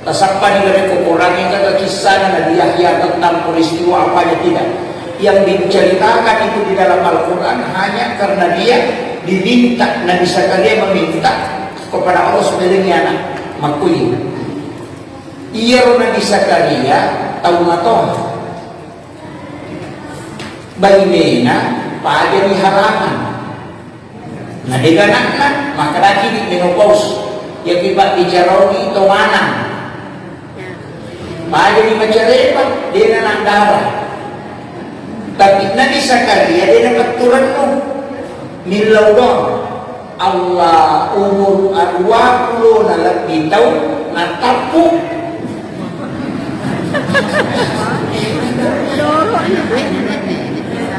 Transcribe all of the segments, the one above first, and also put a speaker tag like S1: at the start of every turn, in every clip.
S1: Tasampan dari kekurangan kata kisah Nabi Yahya tentang peristiwa apanya tidak. Yang diceritakan itu di dalam Al-Quran hanya karena dia diminta, Nabi Zakaria meminta kepada Allah sebagai anak makui. Ia Nabi Zakaria tahu matoh bainena pada di halaman. Nah dengan anak maka lagi di menopause yang kita bicaroni itu mana? Pada di macarepa dia anak darah. Tapi Nabi Zakaria dia dapat turunmu milaudon Allah umur 20 na lebih tahun natapu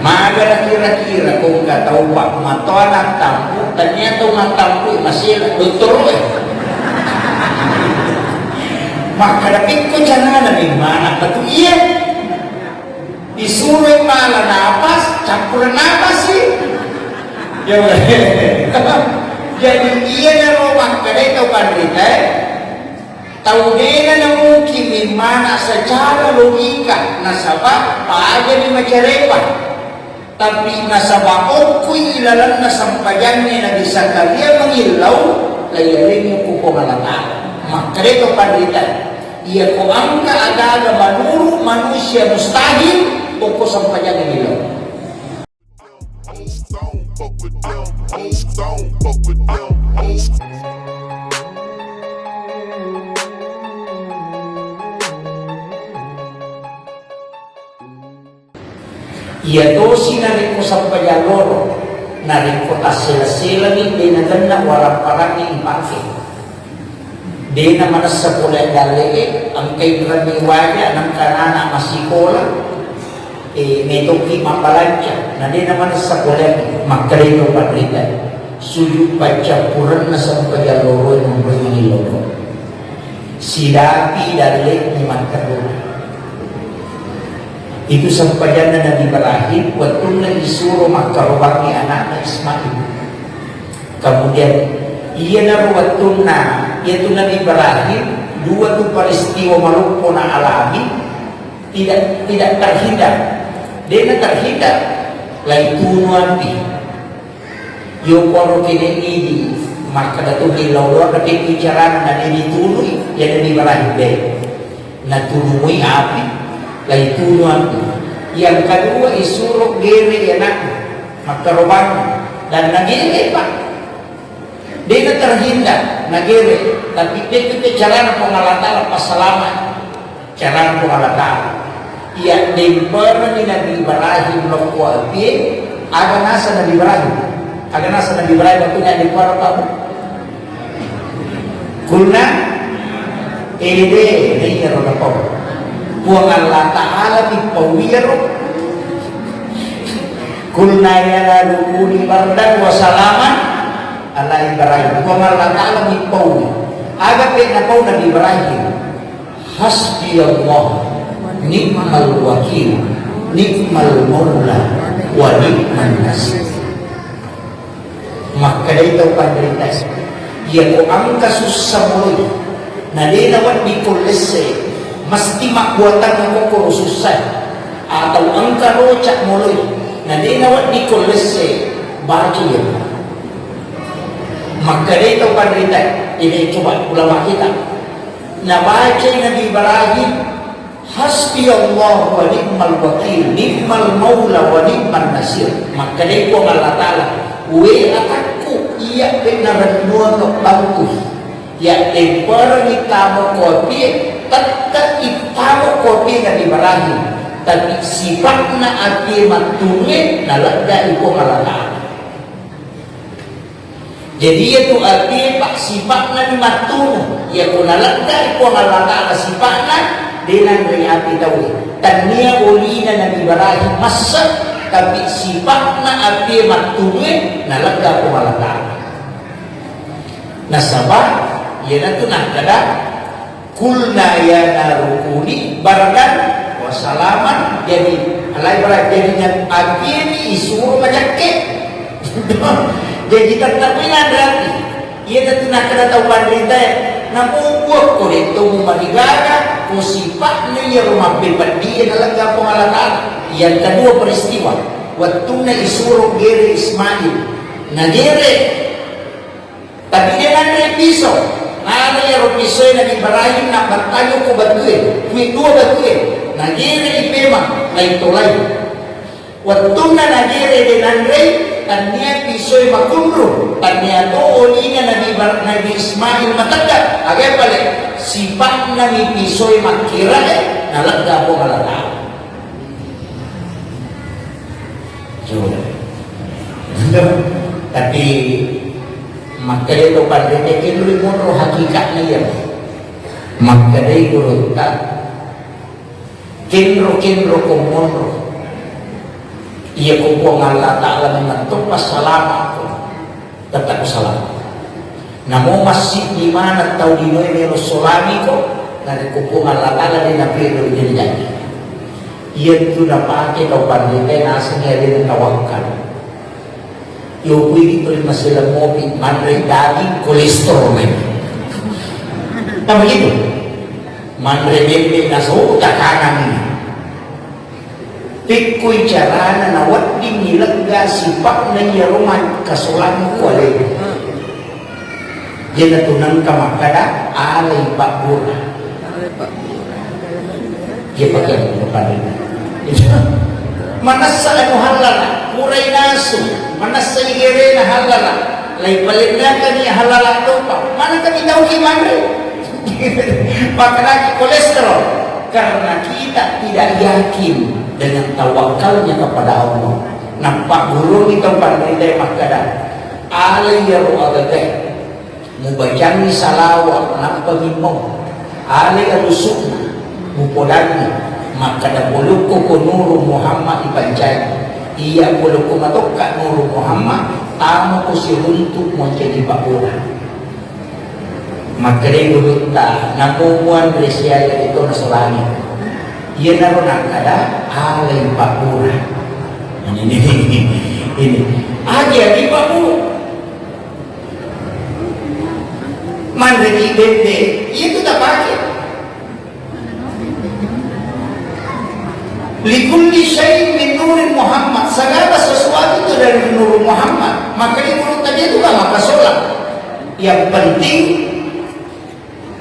S1: magara kira-kira kung kataw pa matoa ng tampo ternyata matampo masih doktor makadapit ko dyan na mana batu iya disuruh malah napas campuran napas sih jadi iya na rumah kada ito pandita tahu dia na mungkin mana secara logika nasabah paaja di macarepa tapi nasabah okui ilalan nasampayannya na Zakaria mengilau layarin yung kukungalata maka ito pandita ia ko angka aga manuru manusia mustahil o ko sampayan ng ilaw. Ia dosi narin ko sampayan loro narin ko tasila-sila ni dinaganda walang parang ni impake. Di naman sa pulay dali ang kay graniwaya ng kanana masikola netoki mapalansya na di naman sa pulay magkarito patritan suyuk baca puran na sa pajaloro ng Panginoon sidapi dali ni magkarito itu sampayan na Nabi Ibrahim waktu na isuro magkarubang ni anak na Ismail kemudian ia na waktu na yaitu Nabi Ibrahim dua tu peristiwa maluku na alami tidak terhindar dia terhindar lain tunuanti yung koro kini ini maka datu hilau tapi bicara na ditului ya Nabi Ibrahim deh na tunui api lain tunuanti yang kedua isuruh gere anak maka robang dan nagire pak dia terhindar nagere tapi dia itu cara pengalatan lepas selama cara pengalatan ia dimper ni Nabi Ibrahim lokwa dia ada nasa Nabi Ibrahim waktu yang dimper apa kulna ede ni roda pau buang Allah Ta'ala di pawiro kulna ya rukuni bardan wa salaman ala Ibrahim buang Allah Ta'ala di pau agak na pau Nabi Ibrahim hasbi Allah nikmal wakil nikmal maula wa nikman nasir maka ito panderitas ia ko angka susah mulai na dinawat di kulese mesti makuatan ng kukuro susah atau angka rocak mulai na dinawat di kulese baca ya maka ito panderitas ini coba ulama kita na baca Nabi Ibrahim hasbi Allah wa ni'mal wakil ni'mal maula wa ni'man nasir maka dia ko Allah Ta'ala we atakku iya pinaranduan ng bantu ya tempera itamo kopi tatka itamo kopi na Ibrahim tapi sifat na ati matungin nalagda iko Allah Ta'ala jadi itu arti pak sifat na matungin ya ko nalagda iko Allah Ta'ala sifat na dengan riati tahu tania ulina Nabi Ibrahim masa tapi sifatna api matungin nalagda ko malaka nasabah yana tu nak kada kulna ya narukuni barakan wasalaman jadi alai barak jadinya api ini isu macam ke jadi tetap berarti ia tu nak kada tahu pandita namubuak ko dito mo maligara kung sipak niya rumapipat dia nalaga pangalatan. Yang kedua peristiwa waktu na isurong gere Ismail nagere tapi dia nandre piso nandre piso na Ibrahim na bertayo ko batuin kuwi dua batuin nagere ipema ay tulay waktu na nagere de nandre tanya pisoy makunro tanya to olinga nabi Ismail matanda agay pala sipak na ni pisoy makira nalaga po kalata tapi makanya itu pada kinuri monro hakikatnya ya makanya itu tak kinro kumonro iya kumpul Allah Ta'ala menentuk masalah aku tetap salah namun masih di mana tahu di mana Rasulullah kok dari kumpul Allah Ta'ala di nabi itu jadi iya itu dapat kita pandai nasanya dia tawakal yo kuwi terima sila mobil manre daging kolesterol tapi itu manre bebek naso takanan Pikoy carana na wading nilagga sipak na yaruman kasulan ko alay. Yan na tunang kamakada alay bakura. Yan pagyan mo pa rin. Manas sa ano halala, muray naso, manas sa igere na halala, lay palit na kanya halala ito pa. Mana kami daw kimanre? Pagkalaki kolesterol. Karena kita tidak yakin dengan tawakalnya kepada Allah. Nampak guru kita pandai makada. Aliyaru adadeh. Mubajani salawat nampak mimong. Aliyaru sunnah. Mupodani. Makada buluku ko nuru Muhammad ipanjay. Iya buluku matokka nuru Muhammad. Tamu ko si runtuk mo jadi bakura. Makanya dulu tak namuan Resya itu nasolani. Ia naruh nak ada alai bakura. Ini aja di bakura. Mandiri bende itu tak pakai. Likulli syai'in min nuri Muhammad. Segala sesuatu itu dari nur Muhammad. Makanya menurut tadi itu maka sholat. Yang penting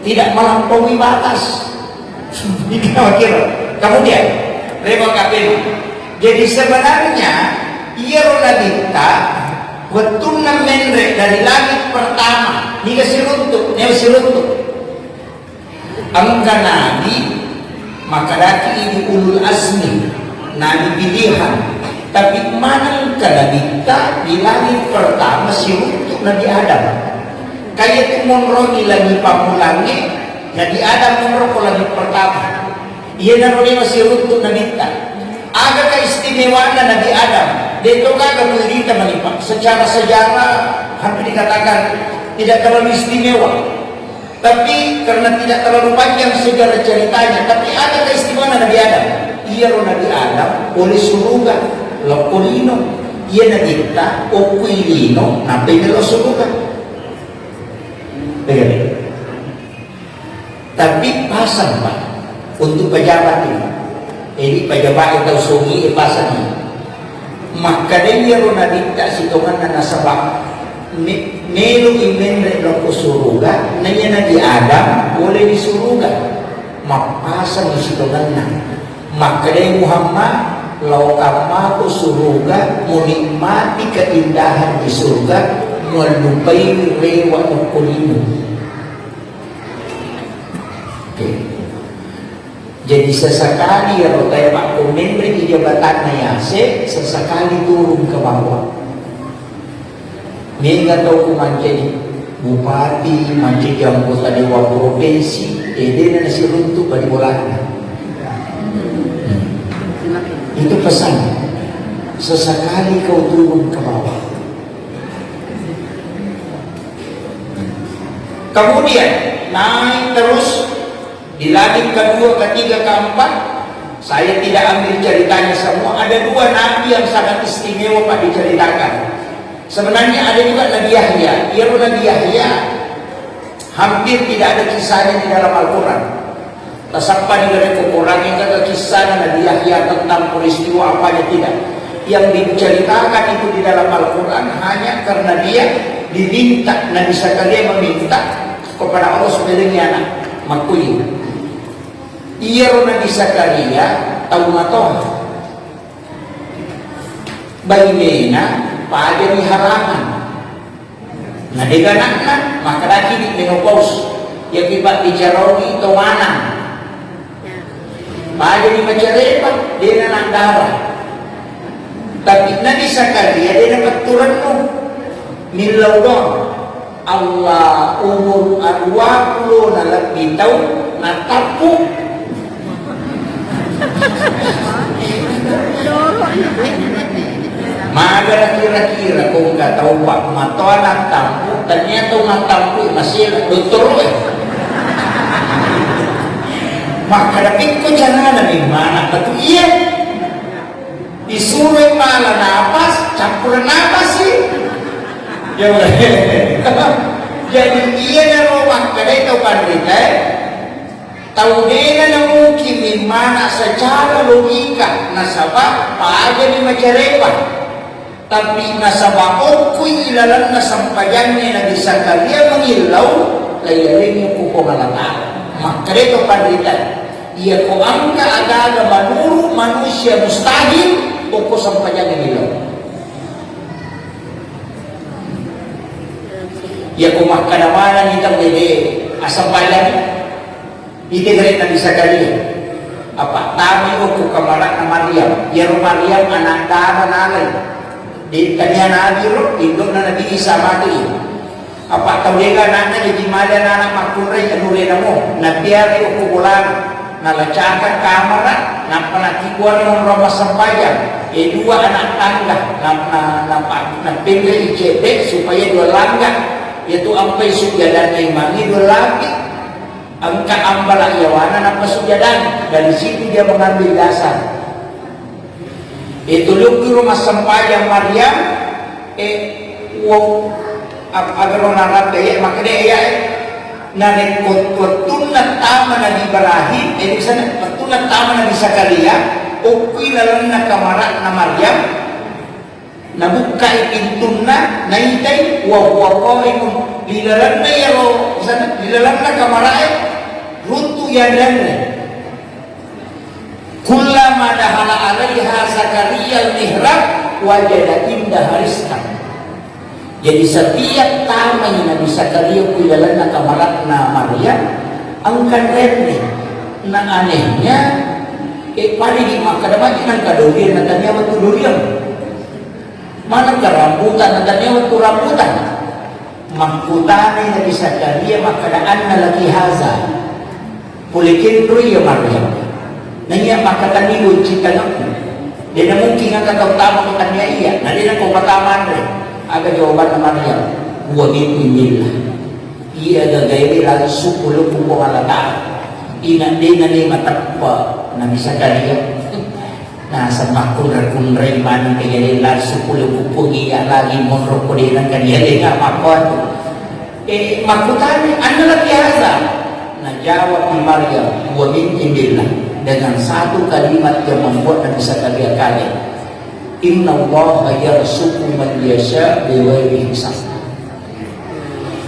S1: tidak melampaui batas. Kemudian reba kapil. Jadi sebenarnya ia ronadita wetuna menre dari langit pertama hingga siruntuk, angka nabi maka daki ini ulul azmi nabi pilihan. Tapi mana kadabita di langit pertama siruntuk Nabi Adam. Kayak monroni lagi pamulangi Nabi Adam monroko lagi pertama ia naroni masih runtuk Nabi ta agak keistimewaan Nabi Adam dia itu kagak menderita melipat secara sejarah hampir dikatakan tidak terlalu istimewa tapi karena tidak terlalu panjang sejarah ceritanya tapi ada keistimewaan Nabi Adam ia Nabi Adam oleh surga lokolino ia Nabi ta okuilino nabi melo surga. Tapi pasang Pak untuk pejabat ini pejabat yang tahu sungi pasang maka dia ronadita sitongan na nasabak melu imenre loko suruga nanya Nabi Adam boleh di suruga mapasang di sitongan na maka dia Muhammad lau kamaku suruga menikmati keindahan di surga melupai rewa nukulinu. Jadi sesekali ya rotai Pak Memberi di jabatannya ya sesekali turun ke bawah. Dia nggak tahu jadi bupati, menjadi anggota dewan provinsi, dia nasi runtuh bagi bolanya. Itu pesan. Sesekali kau turun ke bawah. Kemudian naik terus di langit kedua, ketiga, keempat. Saya tidak ambil ceritanya semua. Ada dua nabi yang sangat istimewa Pak diceritakan. Sebenarnya ada juga Nabi Yahya. Ia Nabi Yahya Hampir tidak ada kisahnya di dalam Al-Quran. Tasappa di dalam Al-Quran yang kata kisahnya Nabi Yahya tentang peristiwa apanya, tidak. Yang diceritakan itu di dalam Al-Quran hanya karena dia diminta, Nabi Zakaria meminta kepada Allah supaya dia anak makui. Iya Nabi Zakaria tahu matoh bainena pada di halangan. Nah dengan anak maka lagi di menopause yang kibat dijaroni itu mana pada di macarepa dia anak darah. Tapi Nabi Zakaria dia dapat turunmu milau dong Allah umur 20 na lebih tahun na tapu maga kira-kira kung nggak tahu pak matoan ang tampu ternyata ang tampu masih dokter maka dapit ko jangan di mana betul iya disuruh malah napas campuran napas sih ya jadi iya na rumah kadai tahu pandita tahu dia na mungkin mana secara logika nasabah pada di macarepa. Tapi nasabah okui ilalan na sampayannya Nabi Zakaria mengilau layarnya kuko malata. Maka itu pandita ia ko angka ada menurut manusia mustahil kuko sampayannya mengilau. Ia ko makadamanan itang dede asampayan ite dari Nabi Zakaria. Apa tami ko kamarak na Maryam. Ya Maryam anak darah nalay. Di kanya Nabi Ruh, induk na Nabi Isa mati. Apa tahu dia anaknya jadi mana anak makurai anure namo, nabiari ukubulan, nalacakan kamar, napalaki kuar ng rumah sampayan. Dua anak tangga, napinggil icebek supaya dua langgar. Yaitu ampai sujadan na imangi dua lagi. Angka ambala yawana napa sujadan. Dari situ dia mengambil dasar. Itu luki rumah sampayan Maryam agar orang daya maka dia narik kotun na tama na Ibrahim di sana kotun na tama na Zakaria ukui lalang na kamara na Maryam nabuka pintu na naitay wawaw imun dilalang na yaro sana dilalang na kamara runtu yadan kullama dahala alaiha Zakaria al-mihrab wajada indaha rizqan. Jadi setiap taman Nabi Zakaria kuilalan na kamarak na Maryam ang kanrepne na anehnya pari di makadamagi ng kadurian na tanya waktu durian mana kerambutan na tanya waktu rambutan makutane Nabi Zakaria makadaan na lagi haza pulikin ya Maryam nanya makataniwod cita naku. Di na mungkin ang katautama ko kanya iya. Nali na kung mataman rin. Aga jawaban na Maryam. Huwagin inila. Iya gagayri lagi sukulo kung kumalata. Inandi na ni matagpa na Zakaria. Nasa makunray man kaya nila sukulo kung iya lagi monro ko din ang kanya din nga makot. Makutani, ano na kiyasa? Najawab ni Maryam, huwagin inila. Dengan satu kalimat yang membuat Nabi Zakaria kaget. Inna Allah yarzuqu man yasha bighairi hisab.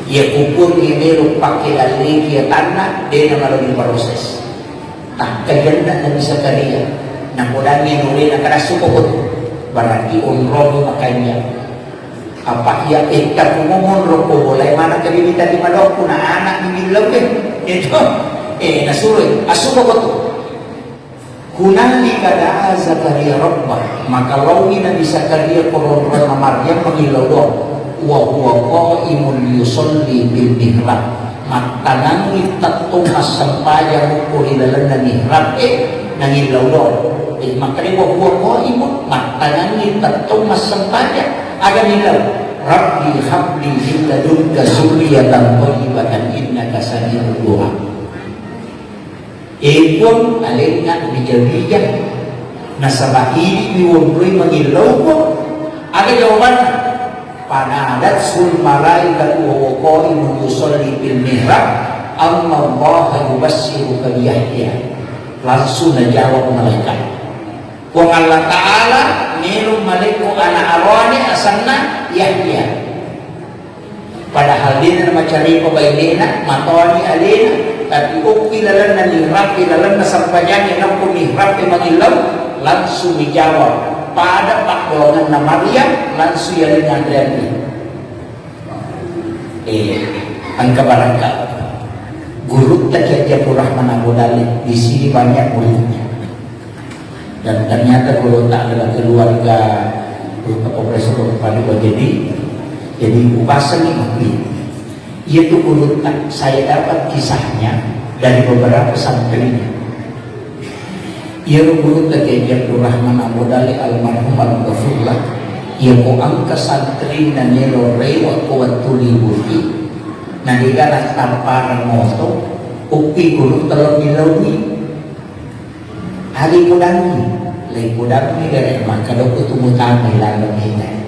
S1: Ia kupun ini pakai lagi dia tanah dia melalui proses. Tak kaganda Nabi Zakaria. Namudangi nuli nak rasu kokot. Berarti umroh makanya. Apa ya kita kumongon roko boleh mana kebibita di madok na anak ni lebih. Itu nasuruh asuko kokot. Hunalika da'a Zakaria rabbah maka lawi Nabi Zakaria koronron na Maryam mengilau doa wa huwa qaimun yusalli bil mihrab matanangi tatung sampaya ko ilalan na mihrab nangilau doa maka wa huwa qaimun matanangi tatung sampaya aga nilaw rabbi habli min ladunka zurriyatan thayyibatan innaka sami'ud du'a. Ipon alin nga bijal-bijal nasa bahili ni Wondroy mangilaw ko aga jawaban Panadat sul malaikatu wa qaimun yusalli fil mihrab amma Allah yubassiruka bi Yahya. Langsung najawab malaikat. Wa Allah Ta'ala niru malaiku ana arwani asanna Yahya. Padahal dia nama cari pabailena matoni alena tapi ukti lalan na mihrab lalan na sampajan yang aku mihrab magilaw langsung dijawab pada pakdonan na Maryam langsung yang dengan Adriani ang kabarangka guru tak Jabur Rahman Abu Dalib di sini banyak muridnya dan ternyata guru tak adalah keluarga Profesor Padu jadi upasan ini itu guru tak saya dapat kisahnya dari beberapa santrinya. Ia guru tak Jabur Rahman Abu Dalib almarhum al-Ghafurlah ia ko angka santri na nilo rewa ko tuli budi na diganak tamparan moto upi guru terlebih lebih hari kudami lay kudami dari maka doko tumutan may lalang hinay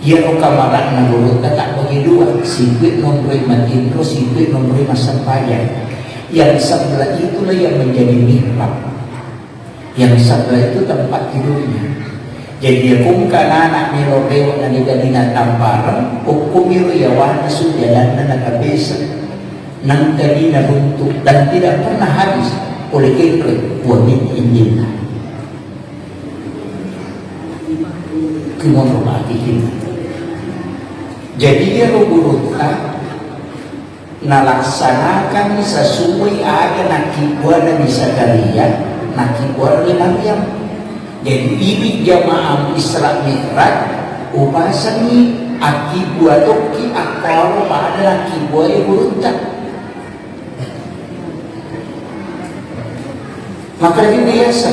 S1: ia ko kamaran na guru na tak bagi dua sipit nombroy matintro sipit nombroy masampayan yang sebelah itulah yang menjadi mihrab yang sebelah itu tempat tidurnya. Jadi kung kanana nilo rewa na nigadinan tamparan hukumiro yawan na sujalan na nakabesa ng kanina runtuk dan tidak pernah habis oleh kekre buamin injilna kemormati kita. Jadi dia ruburuta nalaksanakan sesuai ada nakibwa Nabi Zakaria nakibwa ni Maryam. Jadi ini jamaah Isra Mi'raj upasani akibwa toki akaro pada akibwa yang beruntak. Maka ini biasa.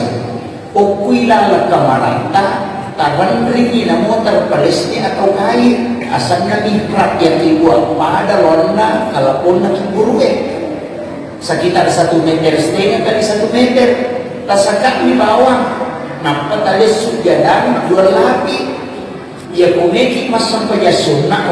S1: Okuilah kamaranta taban ringi na motor Palestina atau kain asalnya Mi'raj yang dibuat pada lona kalapun nakiburuwe sekitar 1,5 meter kali 1 meter tasakat di bawah. Nampak tali sujadan jual lagi ya komeki mas sampai ya sunnah